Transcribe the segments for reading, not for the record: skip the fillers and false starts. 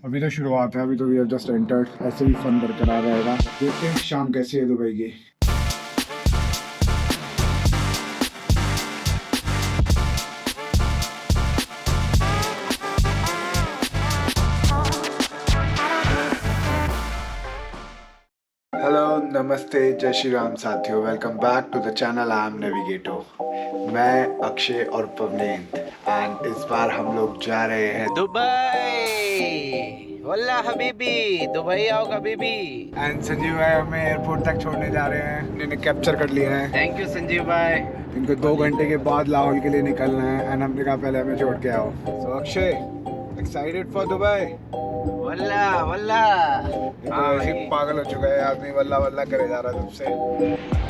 अभी तो शुरुआत है, अभी तो वी हैव जस्ट एंटर्ड, ऐसे ही फन बरकरार रहेगा। देखते हैं शाम कैसी है दुबई की। हेलो, नमस्ते, जय श्री राम साथियों, welcome back to the channel. I am नेविगेटो। मैं अक्षय और पवनेंद्र एंड इस बार हम लोग जा रहे हैं दुबई। वल्ला हबीबी, दुबई आओ हबीबी। एंड संजीव भाई हमें एयरपोर्ट तक छोड़ने जा रहे हैं। इन्हें कैप्चर कर लिया है। थैंक यू संजीव भाई। इनको 2 घंटे के बाद लाहौल के लिए निकलना है एंड हमने कहा पहले हमें छोड़ के आओ। सो अक्षय, एक्साइटेड फॉर दुबई? वल्ला वल्ला। ये तो ऐसे ही पागल हो चुका है आदमी, वल्ला वल्ला करे जा रहा है सबसे।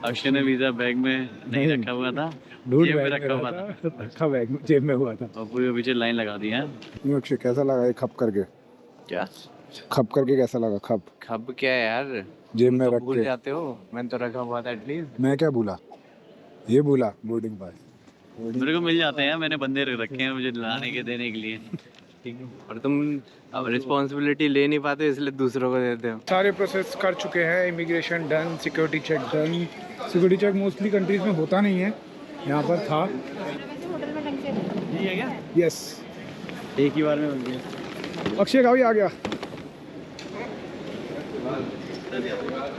अक्षय ने वीजा बैग में नहीं रखा हुआ था, जेब में रखा हुआ था। रखा बैग में, जेब में हुआ था। और पूरे पीछे लाइन लगा दी है। अक्षय कैसा लगा ये खप करके? क्या खप करके कैसा लगा? खप खब क्या है यार, जेब में रख भूल के। जाते हो। मैंने तो रखा हुआ था एटलीस्ट। मैं क्या भूला? ये भूला बोर्डिंग पास। मेरे को मिल जाते हैं, मैंने बंदे रख रखे हैं मुझे लाने के देने के लिए। और तुम अब रिस्पॉन्सिबिलिटी ले नहीं पाते इसलिए दूसरों को देते हो। सारे प्रोसेस कर चुके हैं, immigration done, security check done. Security check mostly countries में होता नहीं है, यहाँ पर था। ठीक है क्या? यस, एक ही बार में मिल गया। अक्षय का भी आ गया।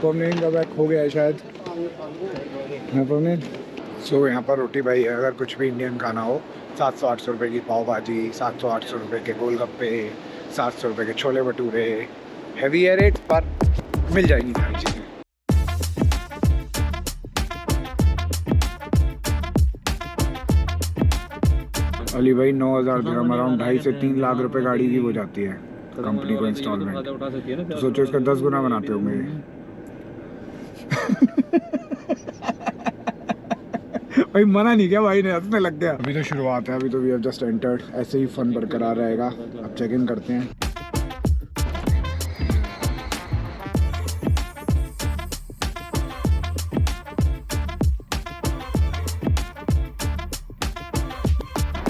पवनेन का बैग हो गया है शायद। सो यहाँ पर रोटी भाई है, अगर कुछ भी इंडियन खाना हो, 700-800 रुपये की पाव भाजी, 700-800 रुपये के गोलगप्पे, 700 रुपये के छोले भटूरे। हैवी है रेट पर मिल जाएगी सारी चीज़ें। अली भाई 9,000 दिरहम, अराउंड 2.5 से 3 लाख रुपए गाड़ी की हो जाती है कंपनी को इंस्टॉलमेंट। तो सोचो इसका 10 गुना बनाते हो मेरे। भाई मना नहीं किया भाई ने, हंसने लग गया। अभी तो शुरुआत है, अभी तो वी हैव जस्ट एंटर्ड, ऐसे ही फन बरकरार रहेगा। अब चेक इन करते हैं।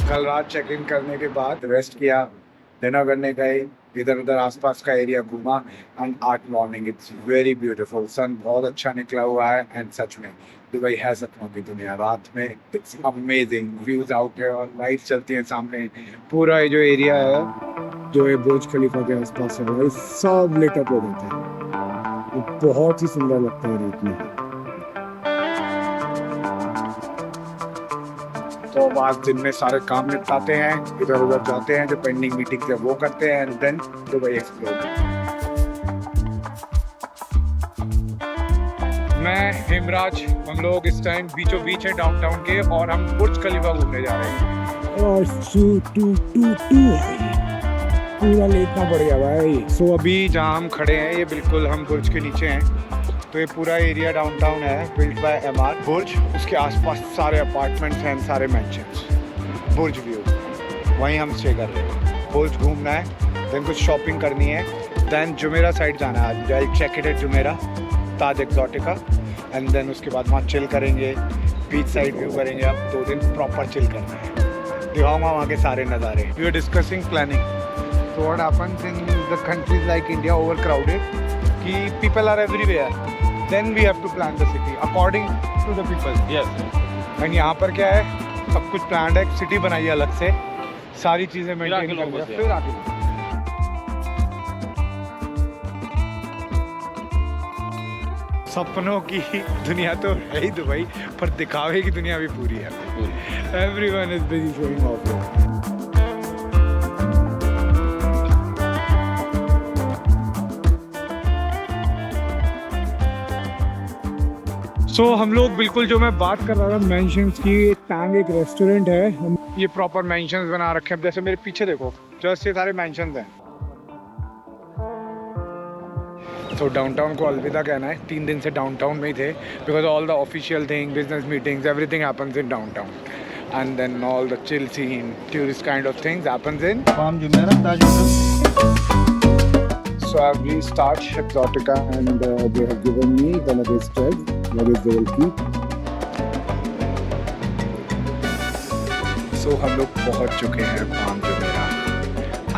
कल रात चेक इन करने के बाद रेस्ट किया, डिनर करने गए, इधर उधर आसपास का एरिया घूमा एंड आज मॉर्निंग इट्स वेरी ब्यूटीफुल। सन बहुत अच्छा निकला हुआ है एंड सच में दुबई है सपनों की दुनिया। रात में इट्स अमेजिंग व्यूज आउट है और लाइट चलती है सामने। पूरा ये जो एरिया है, जो ये बुर्ज खलीफा के आसपास है, भाई सब लिट अप हो जाता है। बहुत ही सुंदर लगता है रात में। तो अब आज दिन में सारे काम निपटाते हैं, इधर उधर जाते हैं, जो पेंडिंग मीटिंग है वो करते हैं एंड देन दुबई एक्सप्लोर। मैं हेमराज, हम लोग इस टाइम बीचों बीच है डाउनटाउन के और हम बुर्ज खलीफा घूमने जा रहे हैं। और पूरा लेटना पड़ गया भाई। सो अभी जहाँ हम खड़े हैं ये बिल्कुल हम बुर्ज के नीचे हैं। तो ये पूरा एरिया डाउनटाउन है, बिल्ड बाय एमआर बुर्ज। उसके आसपास सारे अपार्टमेंट्स हैं, सारे मैंशंस, बुर्ज व्यू। वहीं हम स्टे कर रहे हैं। बुर्ज घूमना है, देन कुछ शॉपिंग करनी है, देन जुमेरा साइड जाना है। आज I check it at Jumeirah, Taj Exotica, and then उसके बाद वहाँ चिल करेंगे, बीच साइड व्यू करेंगे। अब 2 दिन प्रॉपर चिल करना है, दिखाऊंगा वहाँ के सारे नज़ारे। We are discussing planning. So what happens in the countries like India, overcrowded, कि people are everywhere, then we have to plan the city according to the people. Yes. And यहाँ पर क्या है, सब कुछ planned है, city बनाई है अलग से, सारी चीजें मेंटेन करनी है, फिर आगे। सपनों की दुनिया तो है ही दुबई, पर दिखावे की दुनिया भी पूरी है। Everyone is busy showing off. हम लोग बिल्कुल, जो मैं बात कर रहा था मेंशंस की, टैंग एक रेस्टोरेंट है। ये प्रॉपर मेंशंस बना रखे हैं, जैसे मेरे पीछे देखो, जस्ट ये सारे मेंशंस हैं। तो डाउनटाउन को अलविदा कहना है। 3 दिन से डाउनटाउन में ही थे, because all the official thing, business meetings, everything happens in downtown, and then all the chill scene, tourist kind of things happens in Palm Jumeirah, Taj hotel. So So I've reached Exotica and they have given me the luggage tag. Luggage they will keep. So हम लोग पहुंच चुके हैं palm Jumeirah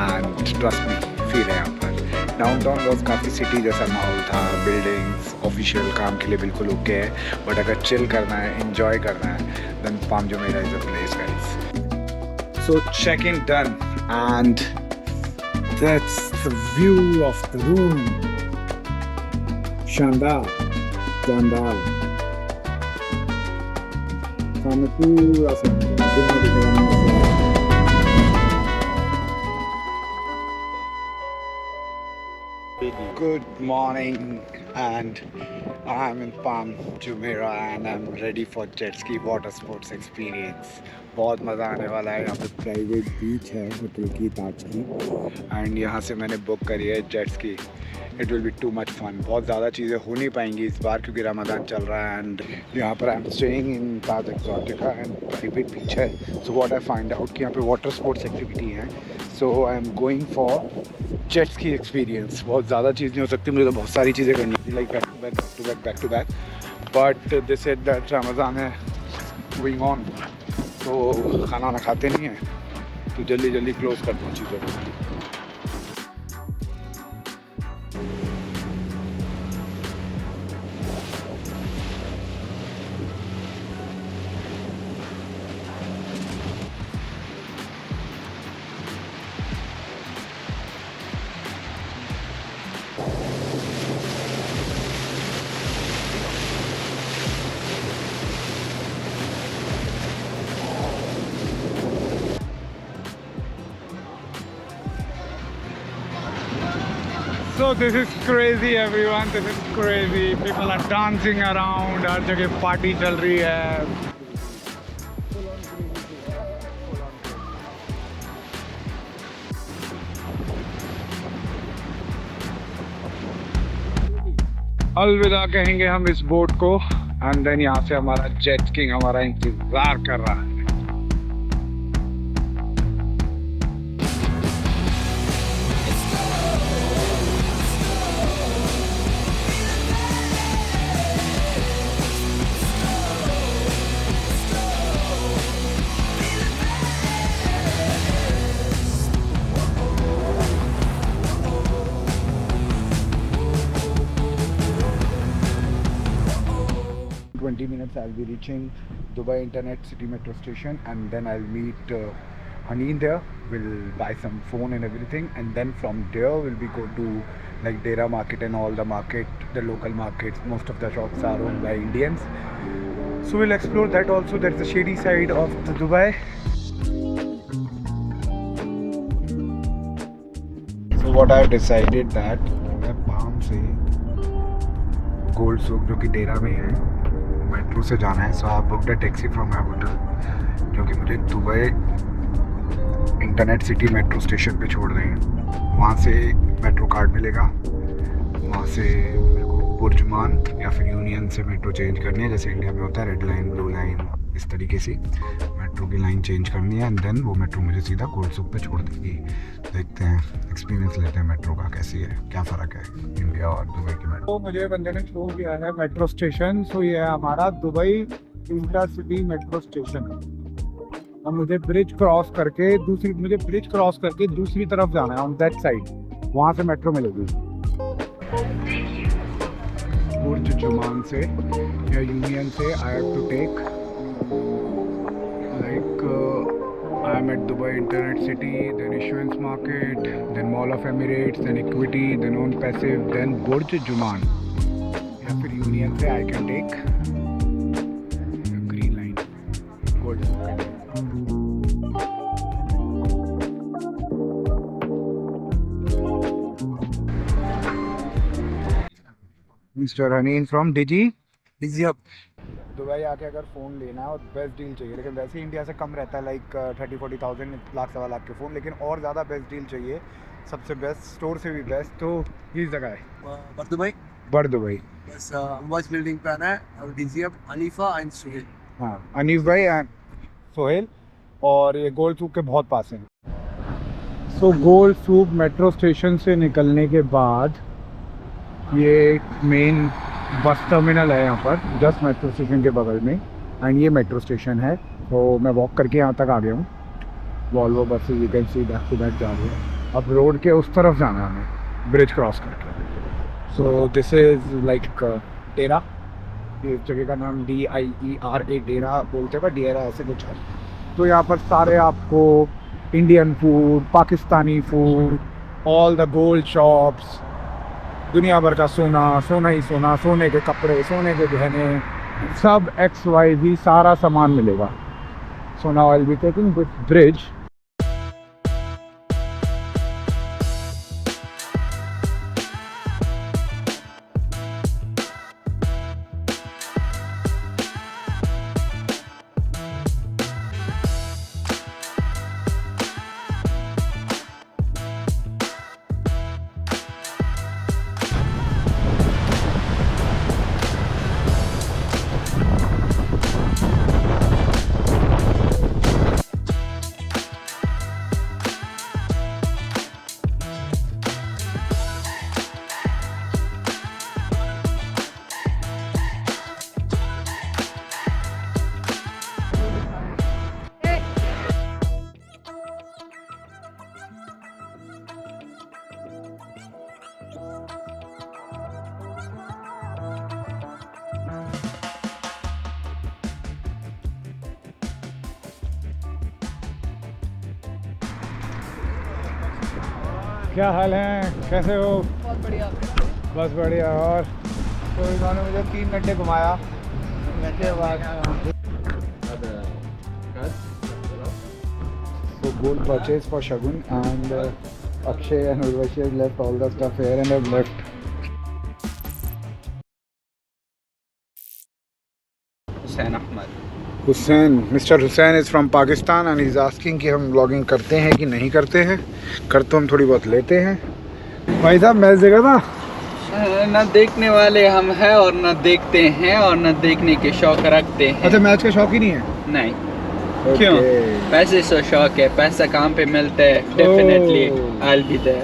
and trust me feel है यहाँ पर. Downtown was काफ़ी city जैसा माहौल था, बिल्डिंग्स ऑफिशियल काम के लिए बिल्कुल ओके है, बट अगर चिल करना है, इंजॉय करना है, then Palm Jumeirah is a place guys. So check in done and that's the view of the room. शानदार शानदार. सामने पूरा समुद्र. Good morning and I'm in Palm Jumeirah and I'm ready for jet ski water sports experience. बहुत मज़ा आने वाला है. यहाँ पे प्राइवेट बीच है होटल की, ताज की, एंड यहाँ से मैंने बुक करी है jet ski. It will be too much fun. बहुत ज़्यादा चीज़ें हो नहीं पाएंगी इस बार क्योंकि रमज़ान चल रहा है एंड यहाँ पर I am staying in Taj Exotica and private beach है. So what I find out कि यहाँ पे वाटर स्पोर्ट्स एक्टिविटी है. So I am going for jet ski experience. बहुत ज़्यादा चीज़ नहीं हो सकती, मुझे तो बहुत सारी चीज़ें करनी थी, like back to back. But this said that Ramzan है गोइंग ऑन, तो खाना वाना खाते नहीं हैं, तो जल्दी जल्दी क्लोज करते हैं चीज़ों को. So this is crazy everyone, this is crazy. People are dancing around, हर जगह पार्टी चल रही है. अलविदा कहेंगे हम इस बोट को एंड देन यहाँ से हमारा जेट स्कीइंग हमारा इंतजार कर रहा है. Minutes I'll be reaching Dubai Internet City Metro Station and then I'll meet Haneen there. We'll buy some phone and everything and then from there we'll be go to like Dera Market and all the market, the local markets. Most of the shops are owned by Indians, so we'll explore that also. That's the shady side of the Dubai. So what I've decided that मैं Palm से gold souk जो कि Deira में है metro से जाना है. So I booked a taxi from my hotel जो कि मुझे Dubai internet city metro station पे छोड़ रहे हैं. वहाँ से मेट्रो कार्ड मिलेगा, वहाँ से मेरे को बुर्जमान या फिर यूनियन से मेट्रो चेंज करनी है, जैसे इंडिया में होता है रेड लाइन ब्लू लाइन, इस तरीके से मेट्रो की लाइन चेंज करनी है एंड देन वो मेट्रो मुझे सीधा गोल्ड सूक पे छोड़ देगी. देखते हैं, एक्सपीरियंस लेते हैं मेट्रो का कैसी है, क्या फ़र्क है इंडिया और दुबई की मेट्रो. तो मुझे बंदे ने छोड़ दिया है मेट्रो स्टेशन. सो ये है हमारा दुबई इंटरसिटी मेट्रो स्टेशन. अब मुझे ब्रिज क्रॉस करके दूसरी तरफ जाना है, ऑन दैट साइड. वहाँ से मेट्रो मिलेगी. बुर्ज जुमान से या यूनियन से I have to take like I'm at Dubai Internet City, then Issuance Market, then Mall of Emirates, then Equity, then On Passive, then Burj Juman. या फिर यूनियन से I can take green line, gold. Mr. Haneen from Digi Hub. Dubai आके अगर phone लेना है और best deal चाहिए, लेकिन वैसे ही इंडिया से कम रहता है, लाइक 30-40,000 लाख सवा लाख के फ़ोन, लेकिन और ज़्यादा बेस्ट डील चाहिए, सबसे बेस्ट स्टोर से भी बेस्ट, तो ये जगह है बड़ दुबई. बस बिल्डिंग पे आना है और DG hub Hanifa and Suhail. हाँ, अनीफ भाई एंड सोहेल, और ये गोल्ड सूक के बहुत पास हैं. तो गोल सूप मेट्रो स्टेशन से निकलने के बाद ये मेन बस टर्मिनल है यहाँ पर, जस्ट मेट्रो स्टेशन के बगल में। एंड ये मेट्रो स्टेशन है, तो मैं वॉक करके यहाँ तक आ गया हूँ। Volvo buses you can see back to back जा रही है। अब रोड के उस तरफ जाना है हमें, ब्रिज क्रॉस करके। सो दिस इज़ लाइक डेरा, इस जगह का नाम DIERA डेरा बोलते हैं, पर डेरा ऐसे कुछ है। तो यहाँ पर सारे आपको Indian food, Pakistani food, all the gold shops, दुनिया भर का सोना, सोना ही सोना, सोने के कपड़े, सोने के गहने, सब XYZ सारा सामान मिलेगा। So now I will be taking this bridge. क्या हाल है, कैसे हो? बहुत बढ़िया। बस बढ़िया। और तो इन्होंने मुझे 3 घंटे घुमाया। घंटे बाद so gold purchase for Shagun and Akshay and Urvashi have left all the stuff here and have left. Hussain Ahmad. Hussain, Mr. Hussain is from Pakistan and he's asking कि हम vlogging करते हैं कि नहीं करते हैं। कर तो हम थोड़ी बहुत लेते हैं। भाई साहब मैच देखा था? न देखने वाले हम हैं और न देखते हैं और न देखने के शौक रखते हैं। अच्छा, मैच का शौक ही नहीं है? नहीं। क्यों? पैसे से शौक है, पैसा काम पे मिलता है, definitely I will be there.